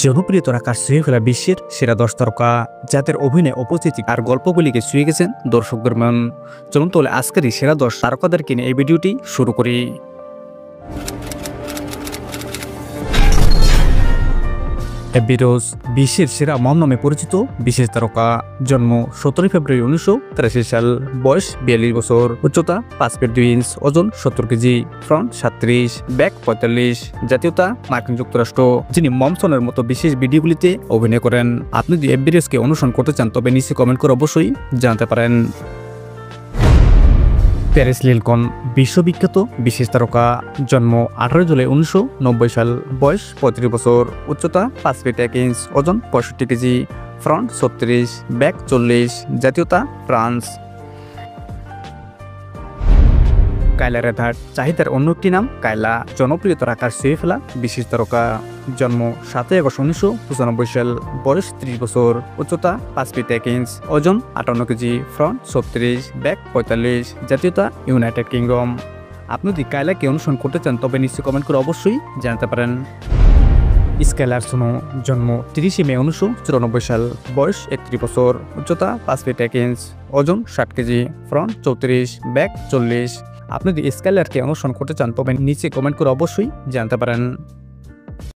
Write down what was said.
জনপ্রিয়তা রাখার ছুঁয়ে ফেলা বিশ্বের সেরা 10 তারকা, যাদের অভিনয়, উপস্থিতি আর গল্পগুলিকে ছুঁয়ে গেছেন দর্শকদের মন। চলুন তাহলে আজকের এই সেরা 10 তারকাদেরকে নিয়ে এই ভিডিওটি শুরু করি। এবিরোজ বিশ্বের সেরা মম নামে পরিচিত বিশেষ তারকা। জন্ম 17 ফেব্রুয়ারি 1983 সাল, বয়স 42 বছর, উচ্চতা 5 ফিট 2 ইঞ্চ, ওজন 70 কেজি, ফ্রন্ট 37, ব্যাক 45, জাতীয়তা মার্কিন যুক্তরাষ্ট্র। যিনি মমসনের মতো বিশেষ ভিডিওগুলিতে অভিনয় করেন। আপনি যদি এবিরোজকে অনুসরণ করতে চান তবে নিচে কমেন্ট করে অবশ্যই জানাতে পারেন। প্যারিস লিলকন বিশ্ববিখ্যাত বিশেষ তারকা। জন্ম 18 জুলাই 1990 সাল, বয়স 35 বছর, উচ্চতা 5 ফিট 1 ইঞ্চ, ওজন 65 কেজি, ফ্রন্ট 36, ব্যাক 40, জাতীয়তা ফ্রান্স। কায়লা রেনহার্ট চাহিদার অন্য একটি নাম কায়লা, জনপ্রিয়তার আকার ছুঁয়ে ফেলা বিশেষ তারকা। জন্ম 7 আগস্ট 1995 সাল, বয়স 30 বছর, উচ্চতা 5 ফিট 1 ইঞ্চ, ওজন 58 কেজি, ফ্রন্ট 36, ব্যাক 45, জাতীয়তা ইউনাইটেড কিংডম। আপনি যদি কায়লাকে অনুসরণ করতে চান তবে নিশ্চয়ই কমেন্ট করে অবশ্যই জানাতে পারেন। স্কাইলার সোনো জন্ম 30 মে 1994 সাল, বয়স 31 বছর, উচ্চতা 5 ফিট 1 ইঞ্চ, ওজন 60 কেজি, ফ্রন্ট 34, ব্যাক 40। আপনি যদি স্কাইলারকে অনুসরণ করতে চান তবে নিচে কমেন্ট করে অবশ্যই জানাতে পারেন।